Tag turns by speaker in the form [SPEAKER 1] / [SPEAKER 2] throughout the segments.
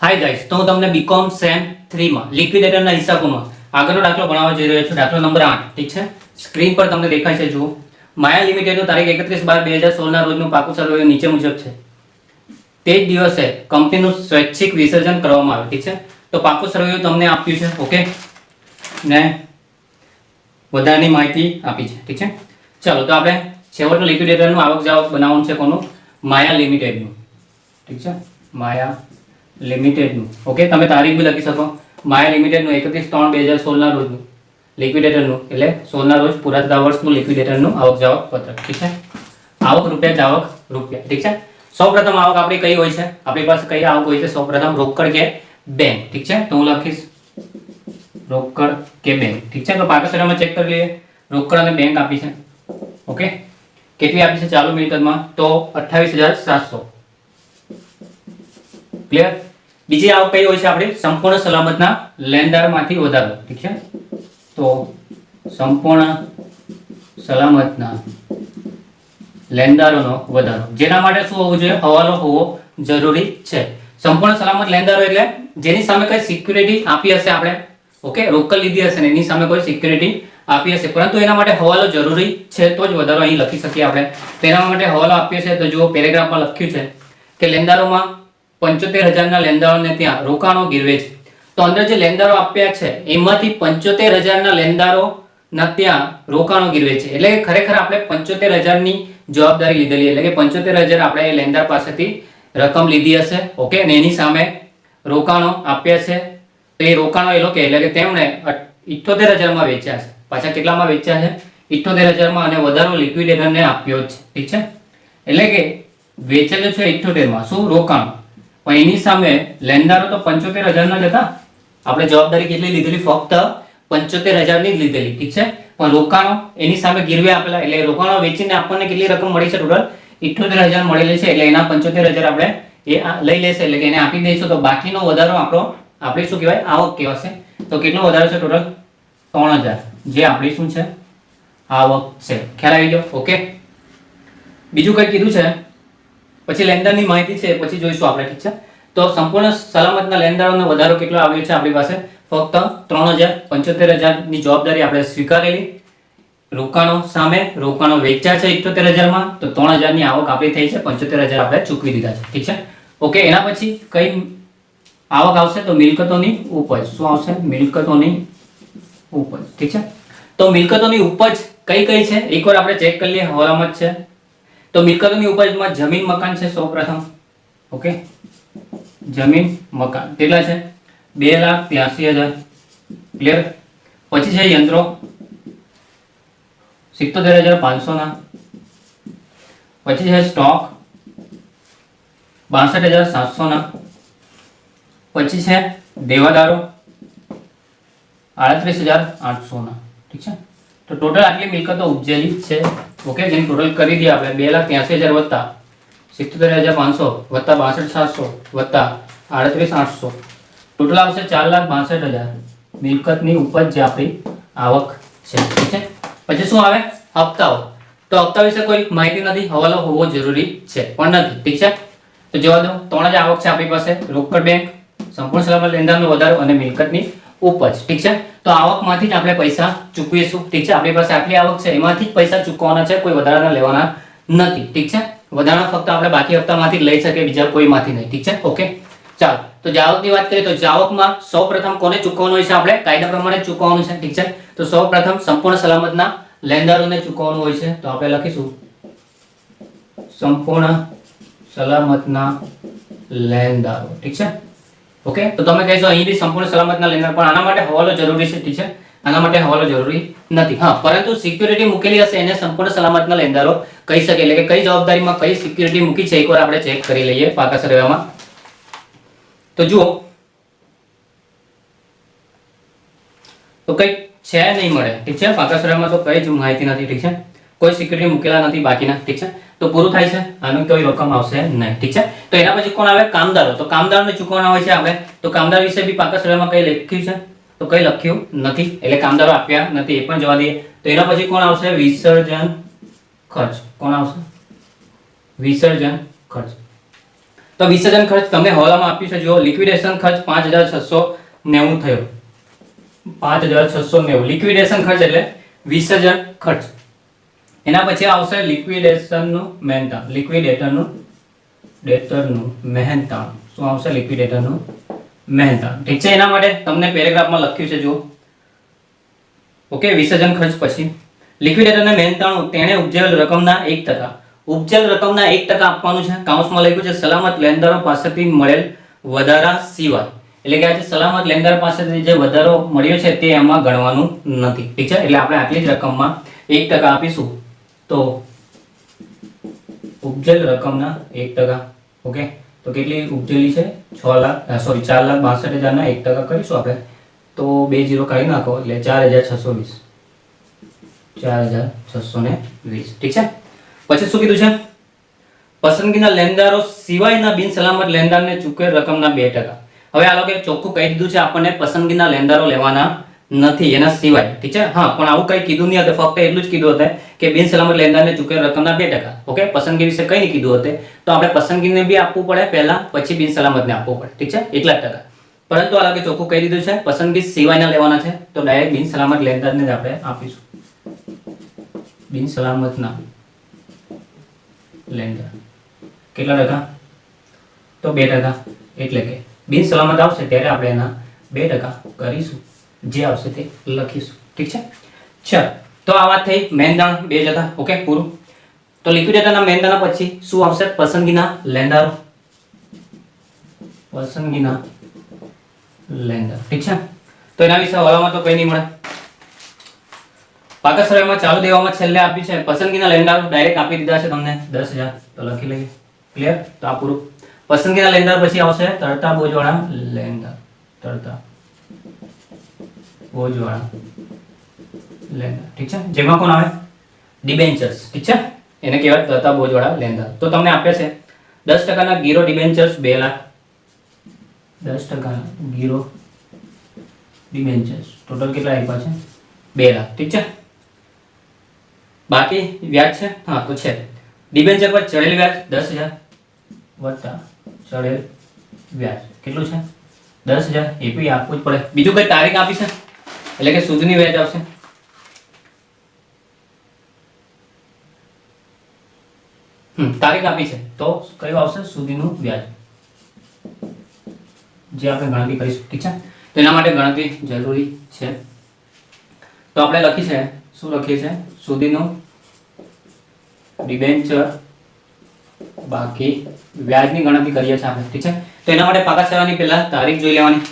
[SPEAKER 1] Hi guys, તો હું તમને બીકોમ સેમ 3 માં લિક્વિડેટરના હિસાબોમાં આગળનો દાખલો ભણાવવા જઈ રહ્યો છું. દાખલો નંબર 8. ઠીક છે, સ્ક્રીન પર તમને દેખાય છે. જુઓ, માયા લિમિટેડનું તારીખ 31/12/2016 ના રોજનું પાકું સરવૈયું નીચે મુજબ છે. તે જ દિવસે કંપનીનું સ્વૈચ્છિક વિસર્જન કરવામાં આવે. ઠીક છે, તો પાકું સરવૈયું તમને આપ્યું છે. ઓકે, ને વધારાની માહિતી આપી છે. ઠીક છે, ચાલો તો આપણે છેવટનું લિક્વિડેટરનું આવક જાવક બનાવવાનું છે. કોનું? માયા લિમિટેડનું. ઠીક છે, માયા લિમિટેડનું. ઓકે, તમે તારીખ બી લખી શકો. માયા લિમિટેડનું 31/3/2016 ના રોજનું લિક્વિડેટરનું, એટલે 16 ના રોજ પૂરા થતા વર્ષનું લિક્વિડેટરનું આવક જાવક પત્રક. ઠીક છે, આવક રૂપિયા, જાવક રૂપિયા. ઠીક છે, સૌપ્રથમ આવક આપણી કઈ હોય છે? આપણી પાસે કઈ આવક હોય છે? સૌપ્રથમ રોકડ કે બેંક. ઠીક છે, તો હું લખીશ રોકડ કે બેંક. ઠીક છે, તો પાકિસ્તાનમાં ચેક કરી લઈએ. રોકડ અને બેંક આપી છે. ઓકે, કેટલી આપી છે ચાલુ મિલકતમાં? તો 28,700. ક્લિયર? બીજી આવક કઈ હોય છે આપણી? સંપૂર્ણ સલામતના લેણદારમાંથી વધારો. ઠીક છે, તો સંપૂર્ણ સલામતના લેણદારોનો વધારો, જેના માટે શું હોવું જોઈએ? હવાલો હોવો જરૂરી છે. સંપૂર્ણ સલામત લેણદારો એટલે જેની સામે કઈ સિક્યુરિટી આપી હશે આપણે. ઓકે, રોકડ લીધી હશે ને એની સામે કોઈ સિક્યુરિટી આપી હશે, પરંતુ એના માટે હવાલો જરૂરી છે, તો જ વધારો અહીં લખી શકીએ આપણે. તેના માટે હવાલો આપીએ છે. તો જુઓ, પેરેગ્રાફમાં લખ્યું છે કે લેણદારોમાં 75,000 ના લેણદારોને ત્યાં રોકાણો ગીરવે છે. તો અંદર જે લેણદારો આપ્યા છે એમાંથી 75,000 ના લેણદારોના ત્યાં રોકાણો ગીરવે છે. એટલે કે ખરેખર આપણે 75,000 ની જવાબદારી લીધેલી, એટલે કે 75,000 આપણે એ લેણદાર પાસેથી રકમ લીધી હશે. ઓકે, અને એની સામે રોકાણો આપ્યા છે. તો એ રોકાણો એ લોકો એટલે કે તેમણે 78,000 માં વેચ્યા છે. પાછા કેટલામાં વેચ્યા છે? 78,000 માં, અને વધારો લિક્વિડેટરને આપ્યો છે. ઠીક છે, એટલે કે વેચેલું છે 78 માં. શું? રોકાણ. પણ એની સામે લેણદારો તો 75,000 ના જ હતા. આપણે જવાબદારી કેટલી લીધેલી? ફક્ત 75,000 ની જ લીધેલી. ઠીક છે, પણ રોકાણો એની સામે ગીરવે આપેલા, એટલે રોકાણો વેચીને આપણને કેટલી રકમ મળી છે? ટોટલ 78,000 મળેલી છે. એટલે એના 75,000 આપણે એ લઈ લેશે, એટલે કે એને આપી દઈશું. તો બાકીનો વધારો આપણે શું કહેવાય? આવક કહેવાશે. તો કેટલો વધારો છે? ટોટલ 3,000, જે આપણી શું છે? આવક છે. ખ્યાલ આવી ગયો? ઓકે, બીજું કઈ કીધું છે? પછી લેણદારની માહિતી છે, પછી જોઈશું આપણે. ઠીક છે, તો સંપૂર્ણ સલામતના લેણદારોનો વધારો કેટલો આવ્યો છે આપણી પાસે? ફક્ત 3,000. 75,000 ની જવાબદારી આપણે સ્વીકારેલી. રોકાણો સામે રોકાણો વેચ્યા છે 78,000 માં, તો 3,000 ની આવક આપણી થઈ છે. 75,000 આપણે ચૂકવી દીધા છે. ઠીક છે, ઓકે. એના પછી કઈ આવક આવશે? તો મિલકતોની ઉપજ. શું આવશે? મિલકતોની ઉપજ. ઠીક છે, તો મિલકતોની ઉપજ કઈ કઈ છે એકવાર આપણે ચેક કરી લઈએ. હવાલામાં જ છે. તો મિલકતોની ઉપજમાં જમીન મકાન છે સૌપ્રથમ. ઓકે, જમીન મકાન કેટલા છે? 2,83,000. ક્લિયર? પછી છે યંત્રો 77,500 ના. પછી છે સ્ટોક 62,700 ના. પછી છે દેવાદારો 38,800 ના. ઠીક છે, તો ટોટલ આટલી મિલકતો ઉપજેલી છે. ઓકે, જેની ટોટલ કરી દઈએ આપણે 2,83,000 વત્તા 77,500 વત્તા 62,700 વત્તા 38,800, ટોટલ આવશે 4,62,000 મિલકતની ઉપજ, જે આપણી આવક છે. ઠીક છે, પછી શું આવે? હપ્તાઓ. તો હપ્તા વિશે કોઈ માહિતી નથી, હવાલો હોવો જરૂરી છે પણ નથી. ઠીક છે, તો જવા દો. 3 જ આવક છે આપણી પાસે: રોકડ, બેંક, સંપૂર્ણ સલામત લેણદારનો વધારો અને મિલકતની ઉપજ. ઠીક છે, તો આવકમાંથી જ આપણે પૈસા ચૂકવીશું. ઠીક છે, આપણી પાસે આટલી આવક છે, એમાંથી જ પૈસા ચૂકવવાના છે, કોઈ વધારાના લેવાના નથી. ઠીક છે, વધારાના ફક્ત આપણે બાકી હપ્તામાંથી જ લઈ શકીએ, બીજા કોઈમાંથી નહીં. ઠીક છે, ઓકે. ચાલો, તો જાવકની વાત કરીએ તો જાવકમાં સૌપ્રથમ કોને ચૂકવવાનું હોય છે? આપણે કાયદા પ્રમાણે ચૂકવવાનું છે. ઠીક છે, તો સૌપ્રથમ સંપૂર્ણ સલામતના લેણદારોને ચૂકવવાનું હોય છે. તો આપણે લખીશું સંપૂર્ણ સલામતના લેણદારો. ઠીક છે, ઓકે. તો તમે કહેશો અહીં બી સંપૂર્ણ સલામતના લેણદાર, પણ આના માટે હવાલો જરૂરી છે. ઠીક છે, આના માટે હવાલો જરૂરી નથી. હા, પરંતુ સિક્યુરિટી મૂકેલી હશે એને સંપૂર્ણ સલામતના લેણદારો કહી શકે. એટલે કે કઈ જવાબદારીમાં કઈ સિક્યુરિટી મૂકી છે એકવાર આપણે ચેક કરી લઈએ પાકા સરવૈયામાં. તો જુઓ, તો કઈ છે નહીં મળે. ઠીક છે, પાકા સરવૈયામાં તો કઈ જ માહિતી નથી. ઠીક છે, કોઈ સિક્યુરિટી મૂકેલા નથી બાકીના. ઠીક છે, તો પૂરું થાય છે, આનું કોઈ રકમ આવશે નહીં. ઠીક છે, તો એના પછી કોણ આવે? કામદારો. તો કામદારોને ચૂકવવાના હોય છે આપણે. તો કામદાર વિશે બી પાકા સરવૈયામાં કઈ લખ્યું છે? તો કઈ લખ્યું નથી, એટલે કામદારો આપ્યા નથી, એ પણ જવા દઈએ. તો એના પછી કોણ આવશે? વિસર્જન ખર્ચ. કોણ આવશે? વિસર્જન ખર્ચ. તો વિસર્જન ખર્ચ તમને હવાલામાં આપ્યું છે. જો લિક્વિડેશન ખર્ચ 5690 થયો, 5690 લિક્વિડેશન ખર્ચ એટલે વિસર્જન ખર્ચ. એના પછી આવશે લિક્વિડેશનનું મહેનતાણ, લિક્વિડેટરનું મહેનતાણ. શું આવશે? લિક્વિડેટરનું મહેનતાણ. ઠીક છે. એના માટે તમને પેરેગ્રાફમાં લખ્યું છે, જુઓ. ઓકે, વિસર્જન ખર્ચ પછી લિક્વિડેટરને મહેનતાણું તેણે ઉપજેલ રકમના 1%, ઉપજેલ રકમના 1% આપવાનું છે. કાઉન્સમાં લખ્યું છે સલામત લેણદારો પાસેથી મળેલ વધારા સિવાય. એટલે કે આ જે સલામત લેણદાર પાસેથી જે વધારો મળ્યો છે તે એમાં ગણવાનું નથી. ઠીક છે. એટલે આપણે આટલી જ રકમમાં 1% આપીશું. તો ઉપજેલ રકમના 1%. ઓકે, તો કેટલી ઉપજેલી છે? 4,62,000 ના 1% કરીશું આપણે. તો 2 0 કાઢી નાખો એટલે 4,620. 4,620. ઠીક છે. પછી શું કીધું છે? પસંદગીના લેણદારો સિવાયના બિન સલામત લેણદારને ચૂકવેલ રકમના 2%. હવે આ લોકોએ ચોખ્ખું કહી દીધું છે આપણને પસંદગીના લેણદારો લેવાના નથી, એના સિવાય. ઠીક છે. હા, પણ આવું કઈ કીધું નહીં હતું, ફક્ત એટલું જ કીધું હતું કે બિન સલામત લેણદારને ચૂકવેલ રકમના 2%. ઓકે, પસંદગી વિશે કઈ નહીં કીધું હતું. તો આપણે પસંદગીને બી આપવું પડે પહેલા, પછી બિન સલામતને આપવું પડે. ઠીક છે, એટલા ટકા. પરંતુ આ લોકોએ ચોખ્ખું કહી દીધું છે પસંદગી સિવાયના લેવાના છે. તો ડાયરેક્ટ બિન સલામત લેણદારને જ આપણે આપીશું. બિન સલામતના લેણદાર કેટલા ટકા? તો 2%. એટલે કે બિન સલામત આવશે ત્યારે આપણે એના 2% કરીશું, જે આવશે તે લખીશું. ઠીક છે. ચાલો, તો આ વાત થઈ મહેનતાણ 2 જતા. ઓકે, પૂરું. તો લિક્વિડેટરના મહેનતાણ પછી શું આવશે? પસંદગીના લેણદારો, પસંદગીના લેણદાર. ઠીક છે. તો એના વિશે હવાલામાં તો કઈ નહીં મળે. પાકા સરવાળામાં ચાલુ દેવામાં છેલ્લે આપી છે પસંદગીના લેણદારો ડાયરેક્ટ આપી દીધા છે તમને 10,000. તો લખી લઈએ. ક્લિયર? તો આ પૂરું. પસંદગીના લેણદાર પછી આવશે તરતા બોજવાળા લેણદાર, તરતા બોજવાળા લેણદાર. ઠીક છે. જેમાં કોણ આવે? ડિબેન્ચર્સ. ઠીક છે. એને કહેવાય તરતા બોજવાળા લેણદાર. તો તમને આપે છે 10% ગીરો ડિબેન્ચર્સ 2 લાખ, 10% ગીરો ડિબેન્ચર્સ ટોટલ કેટલા આપ્યા છે? 2 લાખ. ઠીક છે. બાકી વ્યાજ છે. હા, તો છે ડિબેન્ચર પર ચડેલ વ્યાજ 10,000 વત્તા ચડેલ વ્યાજ કેટલું છે? 10,000. એ બી આપવું જ પડે. બીજું કઈ તારીખ આપી છે એટલે કે સુધીની વ્યાજ આવશે. તારીખ આપી છે તો કયું આવશે? સુધીનું વ્યાજ, જે આપણે ગણતરી કરીશું. ઠીક છે. તો એના માટે ગણતરી જરૂરી છે. તો આપણે લખી છે, શું લખીએ છે? સુધીનું ડિબેન્ચર બાકી વ્યાજની ગણતરી કરીએ છીએ આપણે. ઠીક છે. તો એના માટે પાકા સરવાળાની પહેલા તારીખ જોઈ લેવાની.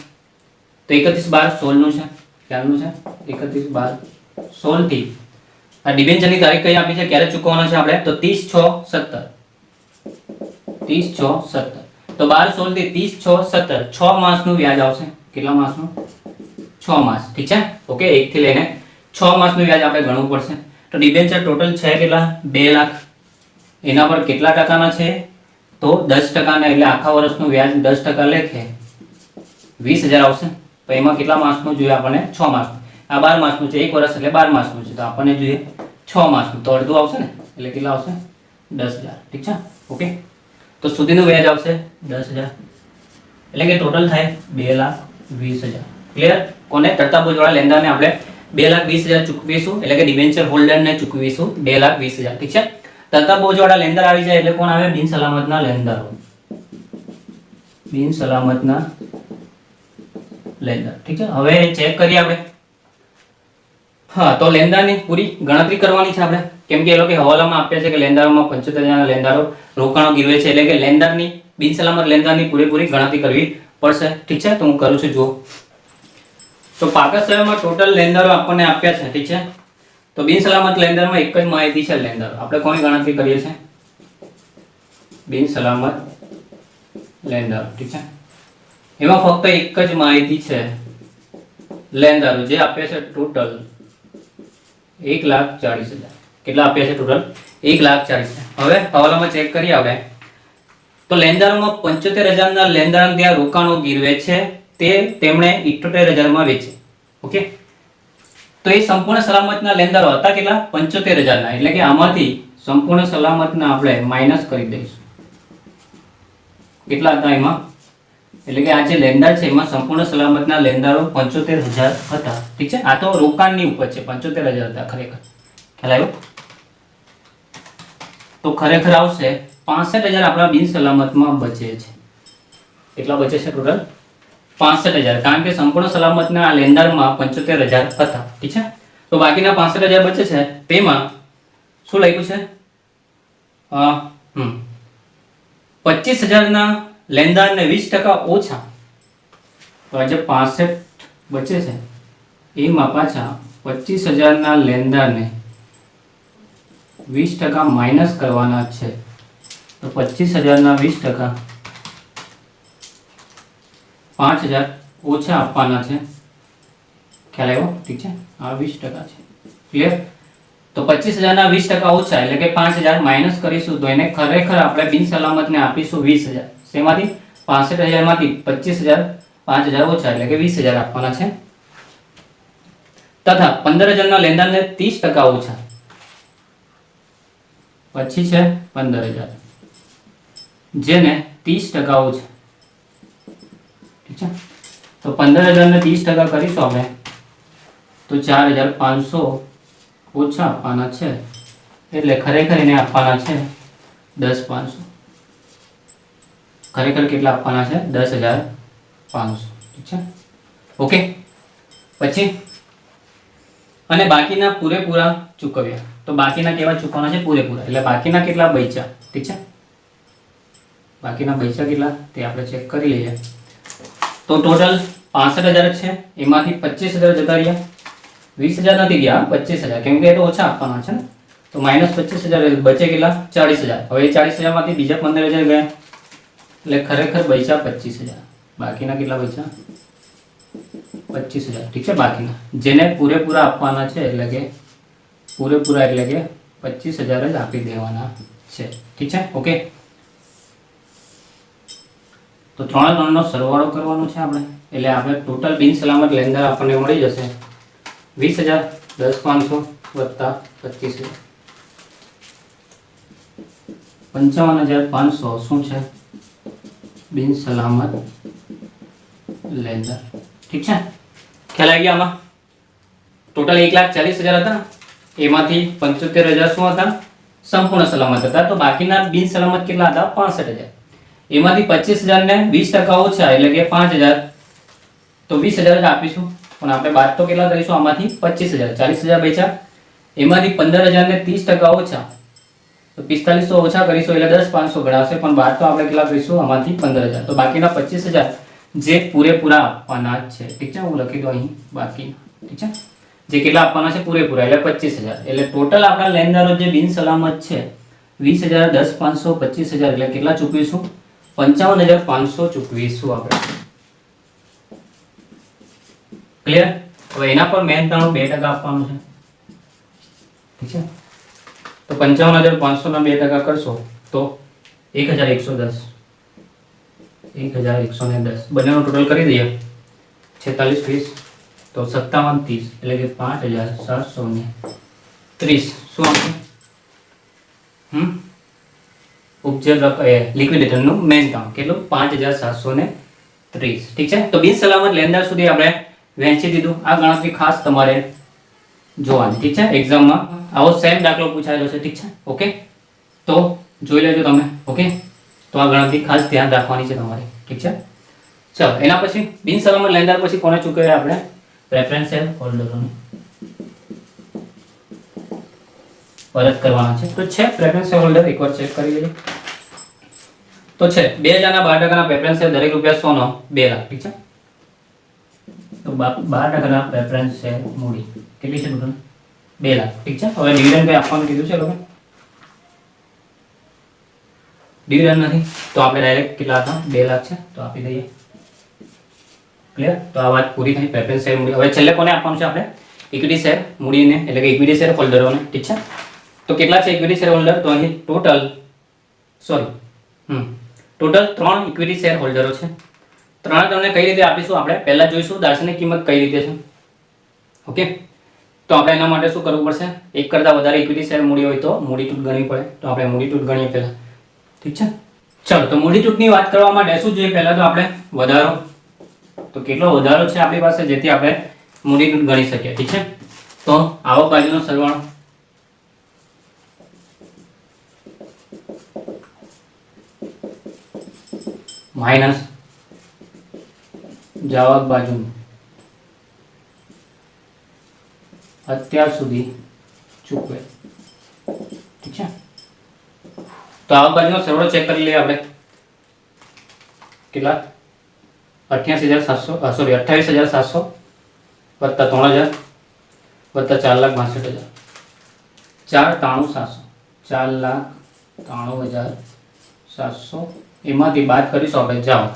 [SPEAKER 1] તો 31/12/16 નું છે. ક્યારનું છે? 31/12/16 થી આ ડિબેન્ચરની તારીખ કઈ આપી છે? ક્યારે ચૂકવવાનો છે આપણે? તો 30/6/17. 30/6/17. તો 12/16 થી 30/6/17 6 માસનું વ્યાજ આવશે. કેટલા માસનું? 6 માસ. ઠીક છે. ઓકે, 1 થી લઈને 6 માસનું વ્યાજ આપણે ગણવું પડશે. તો ડિબેન્ચર ટોટલ છે કેટલા? 2 લાખ. એના પર કેટલા ટકાના છે? તો 10%. એટલે આખા વર્ષનું વ્યાજ 10% લેખે 20,000 આવશે. તો એમાં કેટલા માસનું જોઈએ આપણને? 6 માસનું. આ 12 માસનું છે, 1 વર્ષ એટલે 12 માસનું છે. તો આપણને જોઈએ 6 માસનું. તો અડધું આવશે ને, એટલે કેટલા આવશે? 10,000. ઠીક છે. ઓકે, તો સુધીનું વ્યાજ આવશે 10,000. એટલે કે ટોટલ થાય 2,20,000. ક્લિયર? કોને? તરતા બોજવાળા લેણદારને આપણે 2,20,000 ચૂકવીશું. એટલે કે ડિબેન્ચર હોલ્ડરને ચૂકવીશું 2,20,000. ઠીક છે. તરતા બોજવાળા લેણદાર આવી જાય એટલે કોણ આવે? બિન સલામતના લેણદારો, બિન સલામતના લેણદાર. ઠીક છે. હવે ચેક કરીએ આપણે. હા, તો લેણદારની પૂરી ગણતરી કરવાની છે આપણે, કેમ કે એ લોકો હવાલામાં આપ્યા છે કે લેણદારોમાં 75,000 લેણદારો રોકાણો ગીરવે છે. એટલે કે લેણદારની, બિન સલામત લેણદારની પૂરેપૂરી ગણતરી કરવી પડશે. ઠીક છે. તો હું કરું છું. જુઓ, તો પાકા સરવાળામાં ટોટલ લેણદારો આપણને આપ્યા છે. ઠીક છે. તો બિન સલામત લેણદારમાં એક જ માહિતી છે લેણદારો. આપણે કોની ગણતરી કરીએ છીએ? બિન સલામત લેણદારો. ઠીક છે. એમાં ફક્ત એક જ માહિતી છે લેણદારો, જે આપ્યા છે ટોટલ 1,40,000. કેટલા આપ્યા છે ટોટલ? 1,40,000. હવે હવાલામાં ચેક કરીએ આપણે. તો લેણદારોમાં 75,000 ના લેણદાર ત્યાં રોકાણો ગીરવે છે, તે તેમણે 78,000 માં વેચે. ઓકે, તો એ સંપૂર્ણ સલામતના લેણદારો હતા કેટલા? 75,000 ના. એટલે કે આમાંથી સંપૂર્ણ સલામતના આપણે માઇનસ કરી દઈશું. કેટલા હતા એમાં, એટલે કે આ જે લેણદાર છે એમાં સંપૂર્ણ સલામતના લેણદારો 75,000 હતા. ઠીક છે, આ તો રોકાણની ઉપજ છે, 75,000 હતા ખરેખર. ખ્યાલ આવ્યો? તો ખરેખર આવશે 65,000 આપણા બિન સલામતમાં બચે છે. કેટલા બચે છે ટોટલ? 65,000, કારણ કે સંપૂર્ણ સલામતના આ લેણદારમાં 75,000 હતા. ઠીક છે, તો બાકીના 65,000 બચે છે તેમાં શું લખ્યું છે? 25,000 ના લેણદારને 20% ઓછા, તો આ જે 65 બચે છે એમાં પાછા 25,000 ના લેણદારને 20% માઇનસ કરવાના છે. તો 25,000 ના 20% 5,000 ઓછા આપવાના છે. ખ્યાલ આવ્યો? ઠીક છે, આ 20% છે. ક્લિયર? તો 25,000 ના 20% ઓછા એટલે કે 5,000 માઇનસ કરીશું તો એને ખરેખર આપણે બિન સલામતને આપીશું 20,000. શેમાંથી? 65,000 માંથી 25,000 5,000 ઓછા એટલે કે 20,000 આપવાના છે. તથા 15,000 ના લેણદારને 30% ઓછા, પછી છે 15,000 જેને 30% ઓછા. ઠીક છે, તો 15,000 ને 30% કરીશું આપણે તો 4,500 ઓછા આપવાના છે, એટલે ખરેખર એને આપવાના છે 10,500. ખરેખર કેટલા આપવાના છે? 10,500. ઠીક છે, ઓકે. પછી અને બાકીના પૂરેપૂરા ચૂકવ્યા. તો બાકીના કેવા ચૂકવવાના છે? પૂરેપૂરા. એટલે બાકીના કેટલા બચ્યા? ઠીક છે, બાકીના બચ્યા કેટલા તે આપણે ચેક કરી લઈએ. તો ટોટલ 65,000 છે, એમાંથી 25,000 જતા રહ્યા, 20,000 નથી ગયા, 25,000, કેમ કે એ તો ઓછા આપવાના છે ને. તો માઇનસ 25,000 બચે કેટલા? 40,000. હવે એ 40,000 માંથી બીજા 15,000 ગયા, એટલે ખરેખર બચ્યા 25,000. બાકીના કેટલા બચ્યા? 25,000. ઠીક છે, બાકીના જેને પૂરેપૂરા આપવાના છે, એટલે કે પૂરેપૂરા એટલે કે 25,000 જ આપી દેવાના છે. ઠીક છે, ઓકે. તો 3 નો સરવાળો કરવાનો છે આપણે, એટલે આપણે ટોટલ બિન સલામત લેણદાર આપણને મળી જશે 20,000 10,500 વત્તા 25,000 55,500 શું છે? બિન સલામત લેણદાર. ઠીક છે, ખ્યાલ આવી ગયા? આમાં ટોટલ 1,40,000 હતા, એમાંથી 75,000 શું હતા? સંપૂર્ણ સલામત હતા. તો બાકીના બિન સલામત કેટલા હતા? 65,000. એમાંથી 25,000 ને 20% ઓછા એટલે કે 5,000, તો 20,000 જ આપીશું. પણ આપણે બાદ તો કેટલા કરીશું? આમાંથી 25,000, 40,000 બચ્યા. એમાંથી 15,000 ને 30% ઓછા, તો 4500 ઓછા કરીશું એટલે 10,500 ગણાશે. પણ બાદ તો આપણે કેટલા કરીશું? આમાંથી 15,000. તો બાકીના 25,000 જે પૂરેપૂરા આપવાના છે. ઠીક છે, હું લખી દઉં અહીં બાકી. ઠીક છે, જે કેટલા આપવાના છે? પૂરેપૂરા એટલે 25,000. એટલે ટોટલ આપણા લેણદારો જે બિન સલામત છે 20,000 10,500 25,000 એટલે કેટલા ચૂકવીશું? 55,500 ચૂકવીશું આપણે. ક્લિયર? હવે એના પર મહેનતાણું 2% આપવાનું છે. ઠીક છે, તો 55,500 ના 2% કરશો તો 1,110. 1,110 બંનેનો ટોટલ કરી દઈએ 46 20 તો 57 30 એટલે કે 5,730 શું આવશે? ઉપજેલ લિક્વિડેટરનું મેઇન કામ કેટલું? 5,730. ઠીક છે, તો બિન સલામત લેણદાર સુધી આપણે વહેંચી દીધું. આ ગણતરી ખાસ તમારે જોવાની. ઠીક છે, એક્ઝામમાં આવો સેમ દાખલો પૂછાયેલો છે. ઠીક છે, ઓકે. તો જોઈ લેજો તમે. ઓકે, તો આ ગણતરી ખાસ ધ્યાન રાખવાની છે તમારે. ઠીક છે, ચલો એના પછી બિન સલામત લેણદાર પછી કોને ચૂકવ્યા? આપણે પ્રેફરન્શિયલ હોલ્ડરોને પરત કરવાના છે. તો છે પ્રેફરન્શિયલ હોલ્ડર, એકવાર ચેક કરી લઈએ. તો છે 2,000 ના 12% પ્રેફરન્શિયલ દરેક રૂપિયા 100 નો 2 લાખ. ઠીક છે, તો 12% ના પ્રેફરન્શિયલ મૂડી કેટલી છે? ટોટલ 2 લાખ. ઠીક છે, હવે ડિવિડન્ડ કઈ આપવાનું કીધું છે લોકો? ડિવિડન્ડ નથી, તો આપણે ડાયરેક્ટ કેટલા હતા? 2 લાખ છે, તો આપી દઈએ. ક્લિયર? તો આ વાત પૂરી થઈ પ્રેફરન્સ શેર મૂડી. હવે છેલ્લે કોને આપવાનું છે? આપણે ઇક્વિટી શેર મૂડીને, એટલે કે ઇક્વિટી શેર હોલ્ડરોને. ઠીક છે, તો કેટલા છે ઇક્વિટી શેર હોલ્ડર? તો અહીં ટોટલ ટોટલ 3 ઇક્વિટી શેર હોલ્ડરો છે. 3 કઈ રીતે આપીશું? આપણે પહેલા જોઈશું દાર્શનિક કિંમત કઈ રીતે છે. ઓકે, તો આપણે એના માટે શું કરવું પડશે? એક કરતાં વધારે ઇક્વિટી શેર મૂડી હોય તો મૂડી તૂટ ગણવી પડે. તો આપણે મૂડી તૂટ ગણીએ પહેલા. ઠીક છે, ચલો તો મૂડી તૂટની વાત કરવા માટે શું જોઈએ? પહેલા તો આપણે વધારો, તો કેટલો વધારો છે આપણી પાસે જેથી આપણે મૂડી તૂટ ગણી શકીએ. ઠીક છે, તો આવક બાજુનો સરવાળો માઇનસ જાવક બાજુનું અત્યાર સુધી ચૂકવે. ઠીક છે, તો આવક બાજુનો સરવાળો ચેક કરી લઈએ આપણે. કેટલા? 28,700 સોરી 28,700 વત્તા 3,000 વત્તા 4,62,000 4,93,700 એમાંથી બાદ કરીશું આપણે જાવક.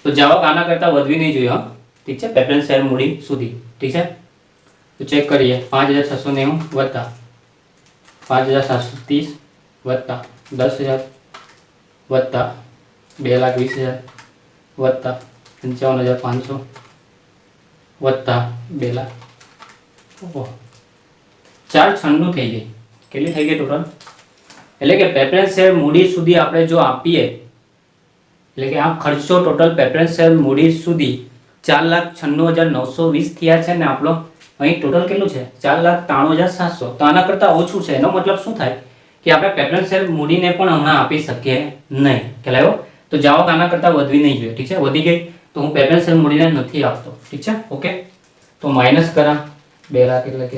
[SPEAKER 1] તો જાવક આના કરતાં વધવી નહીં જોઈએ. હા, ઠીક છે, પ્રેફરન્સ શેર મૂડી સુધી. ઠીક છે, તો ચેક કરીએ. 5,690 વત્તા 5,730 વત્તા 10,000 વત્તા 2,20,000 વત્તા 55,500 વત્તા 2 લાખ. 496 થઈ ગઈ. કેટલી થઈ ગઈ ટોટલ? એટલે કે પ્રેફરન્સ શેર મૂડી સુધી આપણે જો આપીએ, એટલે કે આ ખર્ચો ટોટલ પ્રેફરન્સ શેર મૂડી સુધી 4,96,920 થયા છે ને આપણો અહીં ટોટલ કેટલું છે? 4,93,700. તો આના કરતાં ઓછું છે. એનો મતલબ શું થાય કે આપણે પ્રેફરન્સ શેર મૂડીને પણ હમણાં આપી શકીએ નહીં. ખ્યાલ આવ્યો? તો જાવક આના કરતાં વધવી નહીં જોઈએ. ઠીક છે, વધી ગઈ તો હું પ્રેફરન્સ શેર મૂડીને નથી આપતો. ઠીક છે, ઓકે. તો માઇનસ કરા 2 લાખ, એટલે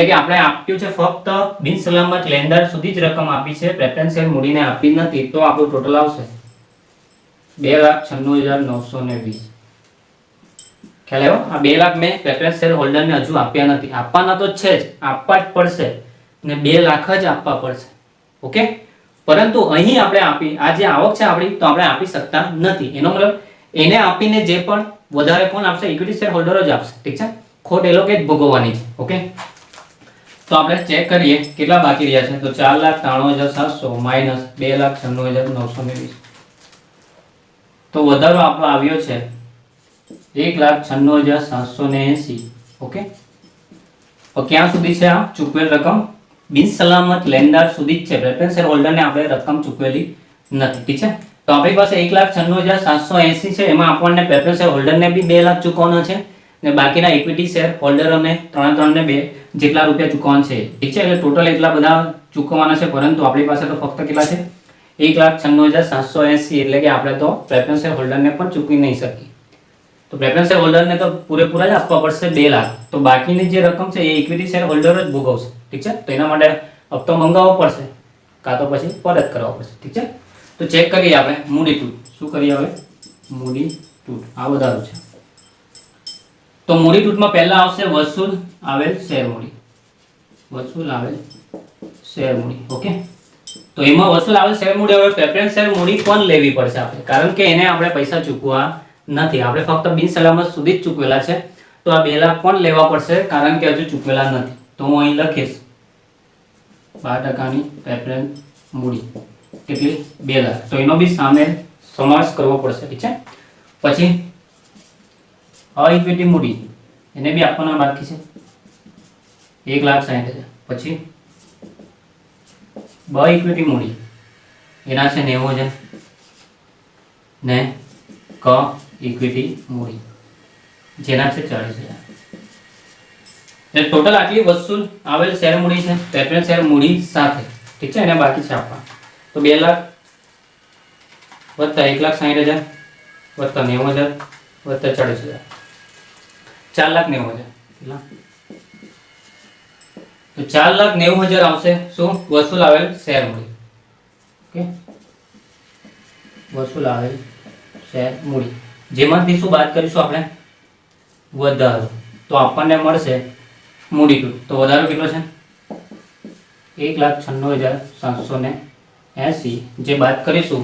[SPEAKER 1] કે આપણે આપ્યું છે ફક્ત બિન સલામત લેણદાર સુધી જ રકમ આપી છે, પ્રેફરન્સ શેર મૂડીને આપી નથી. તો આપણું ટોટલ આવશે 2,96,920. ખ્યાલ આવ્યો? આ 2 લાખ મેં પ્રેફરન્સ શેર હોલ્ડરને હજુ આપ્યા નથી. આપવાના તો છે જ, આપવા જ પડશે ને 2 લાખ જ આપવા પડશે. ઓકે, પરંતુ અહીં આપણે આપી આ જે આવક છે આપણી, તો આપણે આપી શકતા નથી. એનો મતલબ એને આપીને જે પણ વધારે કોણ આપશે? ઇક્વિટી શેર હોલ્ડર જ આપશે. ઠીક છે, ખોટ એ લોકો જ ભોગવવાની છે. ઓકે, તો આપણે ચેક કરીએ કેટલા બાકી રહ્યા છે. તો 4,93,700 માઇનસ 2,96,920. તો વધારો આપણો આવ્યો છે 1,96,780. ઓકે, તો ક્યાં સુધી છે આ ચૂકવેલ રકમ? બિન સલામત લેણદાર સુધી જ છે. પ્રેફરન્સ શેર હોલ્ડરને આપણે રકમ ચૂકવેલી નથી. ઠીક છે, તો આપણી પાસે 1,96,780 છે. એમાં આપણને પ્રેફરન્સ શેર હોલ્ડરને બી 2 લાખ ચૂકવવાનો છે ને બાકીના ઇક્વિટી શેર હોલ્ડરોને 3 ને 2 જેટલા રૂપિયા ચૂકવવાના છે. ઠીક છે, એટલે ટોટલ એટલા બધા ચૂકવવાના છે. પરંતુ આપણી પાસે તો ફક્ત કેટલા છે? 1,96,780. એટલે કે આપણે તો પ્રેફરન્સ શેર હોલ્ડરને પણ ચૂકવી નહીં શકીએ. તો પ્રેફરન્સ શેર હોલ્ડરને તો પૂરેપૂરા જ આપવા પડશે 2 લાખ. તો બાકીની જે રકમ છે એ ઇક્વિટી શેર હોલ્ડર જ ભોગવશે. ઠીક છે, તો એના માટે હપ્તો મંગાવવો પડશે કાં તો પછી પરત કરવો પડશે. ઠીક છે, તો ચેક કરીએ આપણે મૂડી તૂટ. શું કરીએ હવે? મૂડી તૂટ આ વધારો છે. તો મૂડી તૂટમાં પહેલા આવશે વસૂલ આવેલ શેર મૂડી. વસૂલ આવેલ શેર મૂડી. ઓકે, તો એમાં વસૂલ આવેલ શેર મૂડી, હવે પ્રેફરન્સ શેર મૂડી પણ લેવી પડશે આપણે, કારણ કે એને આપણે પૈસા ચૂકવા નથી. આપણે ફક્ત બિન સલામત સુધી જ ચૂકવેલા છે. તો આ 2 લાખ પણ લેવા પડશે કારણ કે હજુ ચૂકવેલા નથી. તો હું અહીં લખીશ 12% પ્રેફરન્સ મૂડી. કેટલી? 2 લાખ. તો એનો બી સામે સમાવેશ કરવો પડશે. ઠીક છે, પછી ઇક્વિટી મૂડી એને બી આપવાના બાકી છે 1,60,000. પછી ઇક્વિટી મૂડી એના છે 90,000 ને ઇક્વિટી મૂડી જેના છે 40,000. એટલે ટોટલ આટલી વસૂલ આવેલ શેર મૂડી છે પ્રેફરન્સ શેર મૂડી સાથે. ઠીક છે, એને બાકી છે આપવા. તો 2 લાખ વત્તા 1,60,000 વત્તા 90,000 વત્તા 40,000 4,90,000. કેટલા? તો 4,90,000 આવશે શું? વસૂલ આવેલ શેર મૂડી. ઓકે, વસૂલ આવેલ શેર મૂડી જેમાંથી શું બાદ કરીશું આપણે? વધારો. તો આપણને મળશે મૂડી તૂટ. તો વધારો કેટલો છે? 1,96,780 જે બાદ કરીશું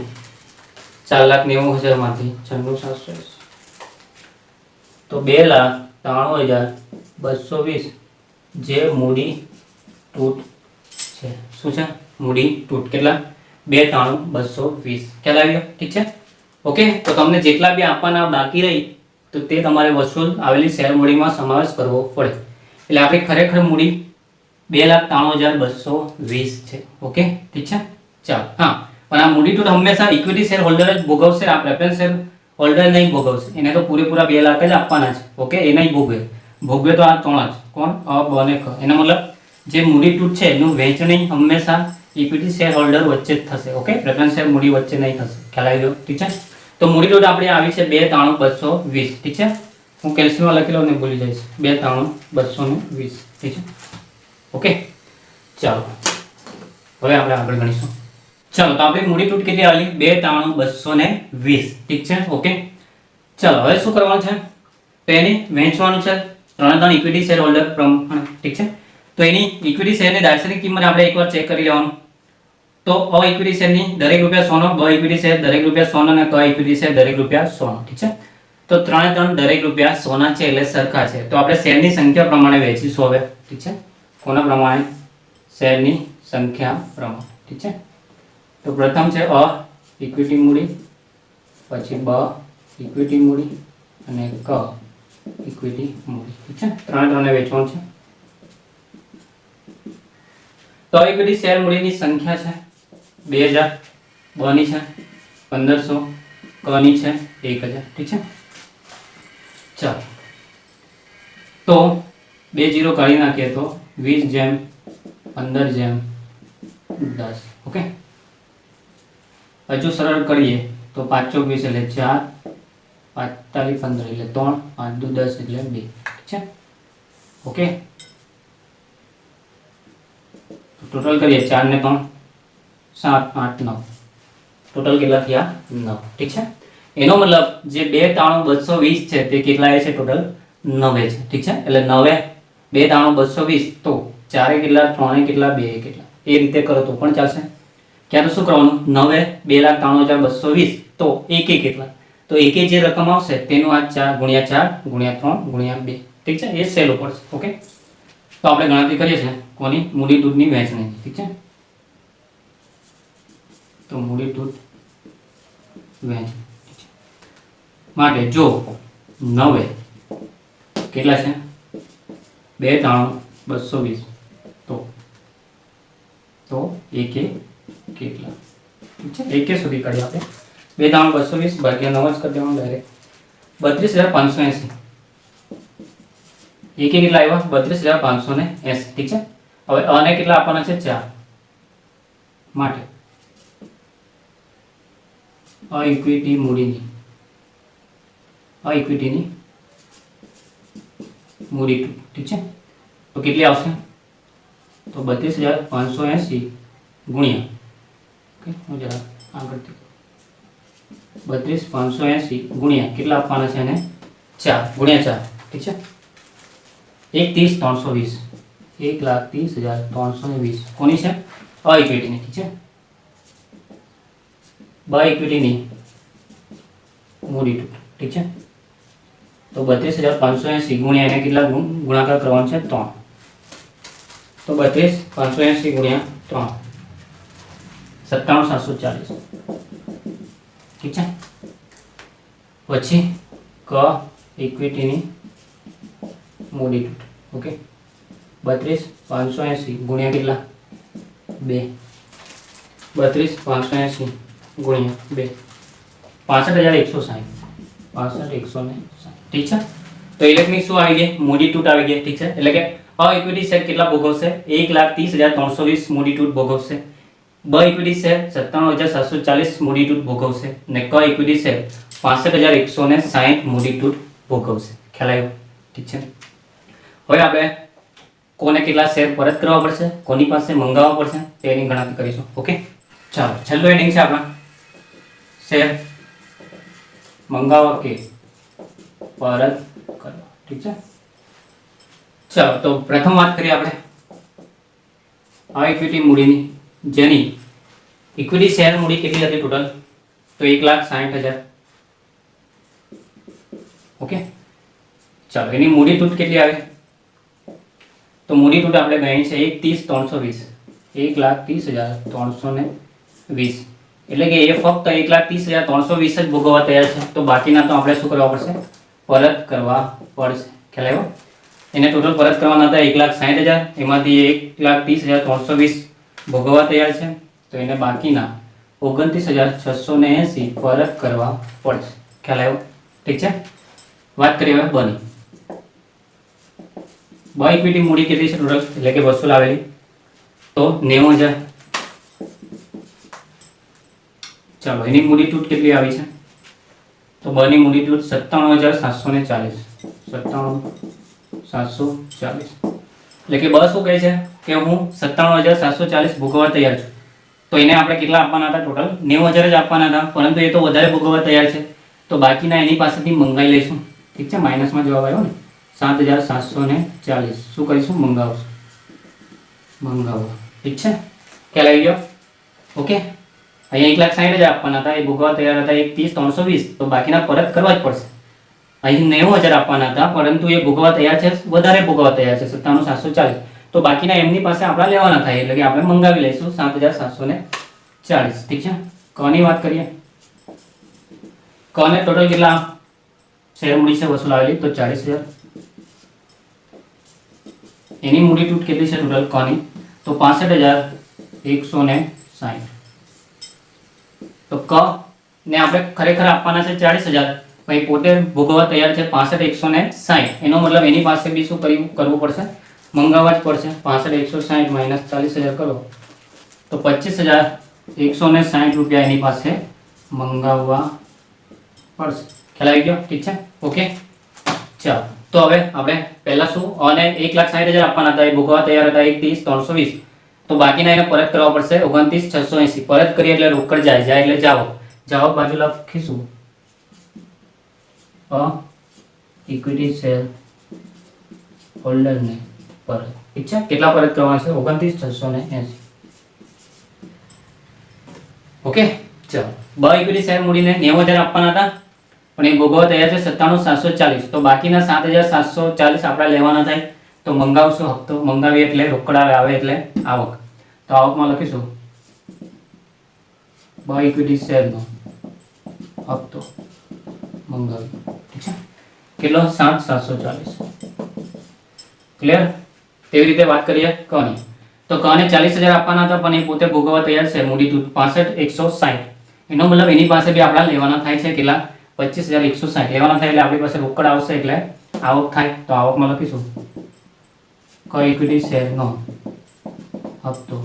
[SPEAKER 1] 4,90,000 માંથી 96,780 તો 2,93,220 જે મૂડી તૂટ છે. શું છે? મૂડી તૂટ. કેટલા? 2,93,220. ખ્યાલ આવ્યો? ઠીક છે, ઓકે. તો તમને જેટલા બી આપવાના બાકી રહી તો તે તમારે વસૂલ આવેલી શેર મૂડીમાં સમાવેશ કરવો પડે. એટલે આપણી ખરેખર મૂડી 2,93,220 છે. ઓકે, ઠીક છે, ચાલો. હા, પણ આ મૂડી તૂટ હંમેશા ઇક્વિટી શેર હોલ્ડર જ ભોગવશે, આ પ્રેફરન્સ શેર હોલ્ડર નહીં ભોગવશે. એને તો પૂરેપૂરા 2 લાખ જ આપવાના છે. ઓકે, એ નહીં ભોગવે તો આ 3 જ કોણ અ બ અને ક. એનો મતલબ જે મૂડી તૂટ છે એનું વહેંચણી હંમેશા ઇક્વિટી શેર હોલ્ડર વચ્ચે જ થશે. ઓકે, પ્રેફરન્સ શેર મૂડી વચ્ચે નહીં થશે. ખ્યાલ આવી ગયો? ઠીક છે. તો મૂડી તૂટ આપણી આવી છે 293,220. ઠીક છે, હું કેલ્સીમાં લખી લઉં ને ભૂલી જઈશ. 293,220. ઠીક છે. ઓકે, ચાલો હવે આપણે આગળ ગણીશું. ચાલો, તો આપણી મૂડી તૂટ કેટલી આવી? 293,220. ઠીક છે. ઓકે, ચાલો હવે શું કરવાનું છે? તો એની વહેંચવાનું છે 3 ઇક્વિટી શેર હોલ્ડર પ્રમાણે. ઠીક છે. તો એની ઇક્વિટી શેરની દાર્શનિક કિંમત આપણે એકવાર ચેક કરી લેવાનું. તો અ ઇક્વિટી શેરની દરેક રૂપિયા 100 નો, બ ઇક્વિટી શેર દરેક રૂપિયા 100 નો અને ક ઇક્વિટી શેર દરેક રૂપિયા 100 નો. ઠીક છે. તો 3 દરેક રૂપિયા 100 ના છે એટલે સરખા છે. તો આપણે શેરની સંખ્યા પ્રમાણે વહેંચીશું હવે. ઠીક છે. કોના પ્રમાણે? શેરની સંખ્યા પ્રમાણે. ઠીક છે. તો પ્રથમ છે અ ઇક્વિટી મૂડી, પછી બ ઇક્વિટી મૂડી અને ક ઇક્વિટી મૂડી. ઠીક છે. 3 ને વેચવાનું છે. તો ઇક્વિટી શેર મૂડીની સંખ્યા છે 2000, બ ની છે 1500, ક ની છે 1000. ઠીક છે. ચાલો, તો 2 0 કાઢી નાખીએ તો 20/15/10. ઓકે, હજુ સરળ કરીએ તો 5 ચોક 20 એટલે 4, 5 તાલી 15 એટલે 3, 5 દુ 10 એટલે 2. ઠીક છે. ઓકે, ટોટલ કરીએ 4 ને 3 7 8 9, ટોટલ કેટલા થયા? 9. ઠીક છે. એનો મતલબ જે 293,220 છે તે કેટલા છે? ટોટલ 9 છે. ઠીક છે. એટલે 9 293,220 તો 4 કેટલા, 3 કેટલા, 2 કેટલા, એ રીતે કરો તો પણ ચાલશે. ક્યાં તો શું કરવાનું? 9 293,220 તો 1 કેટલા, તો 1 જે રકમ આવશે તેનું આ 4 ગુણ્યા 4 ગુણ્યા 3 ગુણ્યા 2. ઠીક છે. એ સહેલું પડશે. ઓકે, તો આપણે ગણતરી કરીએ છીએ કોની? મૂડી તૂટની વહેંચણી. ઠીક છે. તો મૂડી તૂટ વહેંચણી માટે જો 9 કેટલા છે? 293,220 તો 1 કેટલા? ઠીક છે. 1 સુધી કાઢી આપણે 293,220 ભાગ્યા 9 જ કરી દેવાનું ડાયરેક્ટ. 32,580. 1 કેટલા આવ્યા? 32,580. ઠીક છે. હવે અને કેટલા આપવાના છે? 4 માટે અ ઇક્વિટી મૂડીની મૂડી તૂટ. ઠીક છે. તો કેટલી આવશે? તો 32,580 ગુણ્યા, ઓકે હું જરા આગળથી 32,580 ગુણ્યા કેટલા આપવાના છે? એને 4 ગુણ્યા 4. ઠીક છે. 1,30,320. 1,30,320 કોની છે? અ ઇક્વિટીની. ઠીક છે. બ ઇક્વિટીની મૂડી તૂટ. ઠીક છે. તો 32,580 ગુણ્યા એને કેટલા ગુણાકાર કરવાનો છે? 3. તો 32,580 ગુણ્યા 3 97,740. ઠીક છે. પછી ક ઇક્વિટીની મૂડી તૂટ. ઓકે, 32,580 ગુણ્યા કેટલા? 2. 32,580 ગુણ્યા 2 65,160. 65,160. ઠીક છે. તો ઇલેક્ટ્રિક શું આવી ગઈ? મૂડી તૂટ આવી ગઈ. ઠીક છે. એટલે કે અ ઇક્વિટી શેર કેટલા ભોગવશે? 1,30,320 મૂડી તૂટ ભોગવશે. બ ઇક્વિટી શેર 97,740 મૂડી તૂટ ભોગવશે અને ક ઇક્વિટી શેર 65,160 મૂડી તૂટ ભોગવશે. ખ્યાલ આવ્યો? ઠીક છે. હવે આપણે કોને કેટલા શેર પરત કરવા પડશે, કોની પાસે મંગાવવા પડશે તેની ગણતરી કરીશું. ઓકે, ચાલો છેલ્લું હેડિંગ છે આપણા શેર મંગાવવા કે પરત કરવા. ઠીક છે. ચાલો, તો પ્રથમ વાત કરીએ આપણે આ ઇક્વિટી મૂડીની, જેની ઇક્વિટી શેર મૂડી કેટલી હતી ટોટલ? તો 1,60,000. ઓકે, ચાલો એની મૂડી તૂટ કેટલી આવે? તો મૂડી તૂટ આપણે ગણી છે 1,30,320. 1,30,320 એટલે કે એ ફક્ત 1,30,320 જ ભોગવવા તૈયાર છે. તો બાકીના તો આપણે શું કરવા પડશે? પરત કરવા પડશે. ખ્યાલ આવ્યો? એને ટોટલ પરત કરવાના હતા 1,60,000, એમાંથી 1,30,320 ભોગવવા તૈયાર છે. તો એને બાકીના 29,680 પરત કરવા પડશે. ખ્યાલ આવ્યો? ઠીક છે. વાત કરીએ હવે બની. બ ઇક્વિટી મૂડી કેટલી છે ટોટલ, એટલે કે વસૂલ આવેલી તો 90,000. ચાલો એની મૂડી તૂટ કેટલી આવી છે તો બની મૂડી તૂટ 97,740. 97,740 એટલે કે બસ શું કહે છે કે હું 97,740 ભોગવવા તૈયાર છું. તો એને આપણે કેટલા આપવાના હતા ટોટલ 90,000 જ આપવાના હતા, પરંતુ એ તો વધારે ભોગવવા તૈયાર છે તો બાકીના એની પાસેથી મંગાવી લઈશું. ઠીક છે, માઇનસમાં જવાબ આવ્યો ને 7,740. શું કરીશું? મંગાવશું. મંગાવો. ઠીક છે, ખ્યાલ આવી ગયો? ઓકે. અહીંયા 1,60,000 આપવાના હતા, એ ભોગવવા તૈયાર હતા 1,30,320, તો બાકીના પરત કરવા જ પડશે. અહીં 90,000 આપવાના હતા, પરંતુ એ ભોગવવા તૈયાર છે, વધારે ભોગવવા તૈયાર છે 97,740, તો બાકીના એમની પાસે આપણે લેવાના થાય, એટલે કે આપણે મંગાવી લઈશું 7,740. ઠીક છે. કની વાત કરીએ. કને ટોટલ કેટલા શેર મૂડી છે વસૂલ આવેલી તો 40,000. એની મૂડી તૂટ કેટલી છે ટોટલ કની તો 65,160. તો ક ને આપણે ખરેખર આપવાના છે 40,000, ભાઈ પોતે ભોગવવા તૈયાર છે 65,160. એનો મતલબ એની પાસે બી શું કરવું પડશે? મંગાવવા જ પડશે. 65,160 માઇનસ 40,000 કરો તો 25,160 રૂપિયા એની પાસે મંગાવવા પડશે. ખ્યાલ આવી ગયો? ઠીક છે, ઓકે. ચાલો તો હવે આપણે પહેલા શું અને 1,60,000 આપવાના હતા, એ ભોગવવા તૈયાર હતા 1,30,320, તો બાકીના એને પરત કરવા પડશે 29,680. પરત કરીએ એટલે રોકડ જાય એટલે જવાબ બાજુ લખીશું ઇક્વિટી શેર હોલ્ડરને પરત. ઠીક છે, કેટલા પરત કરવાના છે? 29,680. ઓકે. ચાલો બ ઇક્વિટી શેર મૂડીને 90,000 આપવાના હતા, પણ એ ભોગવવા તૈયાર છે 97,740, તો બાકીના 7,740 આપણે લેવાના થાય. તો મંગાવશું હપ્તો. મંગાવીએ એટલે રોકડ આવે એટલે આવક. તો આવકમાં લખીશું બ ઇક્વિટી શેરનો હપ્તો મંગાવી. ઠીક છે, કેટલો? 7,740. ક્લિયર? તેવી રીતે વાત કરીએ કની. તો કને 40,000 આપવાના હતા, પણ એ પોતે ભોગવવા તૈયાર છે મૂડી તૂટ 65,160. એનો મતલબ એની પાસે બી આપણા લેવાના થાય છે કેટલા? 25,160 લેવાના થાય, એટલે આપણી પાસે રોકડ આવશે એટલે આવક થાય. તો આવકમાં લખીશું ક ઇક્વિટી શેરનો હપ્તો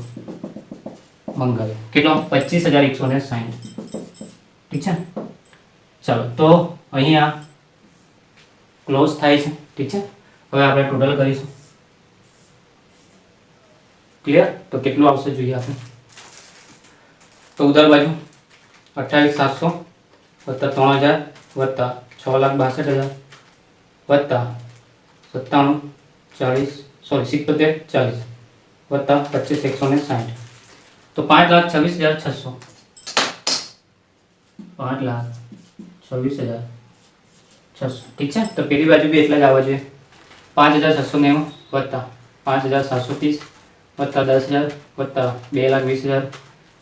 [SPEAKER 1] મંગાવી. કેટલો? 25,160. ઠીક છે. ચાલો તો અહીંયા ક્લોઝ થાય છે. ઠીક છે, હવે આપણે ટોટલ કરીશું. ક્લિયર? તો કેટલું આવશે જોઈએ આપણે. તો ઉધાર બાજુ 28,700 વત્તા 3,000 વત્તા 6,62,000 વત્તા 77,40 વત્તા 25,160, તો 5,26,600. 5,26,600. ઠીક છે. તો પેલી બાજુ બી એટલા જ આવવા જોઈએ. 5,690 વત્તા 5,730 વત્તા 10,000 વત્તા 2,20,000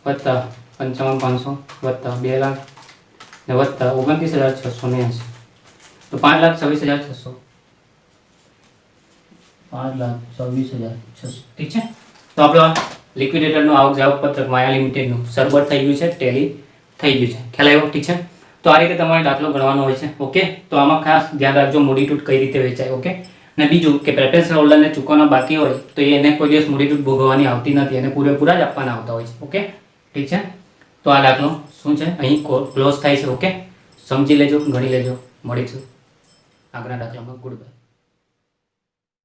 [SPEAKER 1] વત્તા 55,500 વત્તા 2 લાખ ને વત્તા 29,680, તો 5,26,600. 5,26,600. ઠીક છે. તો આપણો લિક્વિડેટરનું આવક જાવક પત્રક માયા લિમિટેડનું સરબત થઈ ગયું છે, ટેલી થઈ ગયું છે. ખ્યાલ આવ્યો? ઠીક છે. તો આ રીતે તમારે દાખલો ગણવાનો હોય છે. ઓકે. તો આમાં ખાસ ધ્યાન રાખજો મૂડી તૂટ કઈ રીતે વેચાય. ઓકે. અને બીજું કે પ્રેફરન્સ હોલ્ડરને ચૂકવવાના બાકી હોય તો એને કોઈ દિવસ મૂડી તૂટ ભોગવવાની આવતી નથી, એને પૂરેપૂરા જ આપવાના આવતા હોય છે. ઓકે. ઠીક છે. તો આ દાખલો શું છે અહીં ક્લોઝ થાય છે. ઓકે. સમજી લેજો, ગણી લેજો. મળીશું આગળના દાખલામાં. Good bye.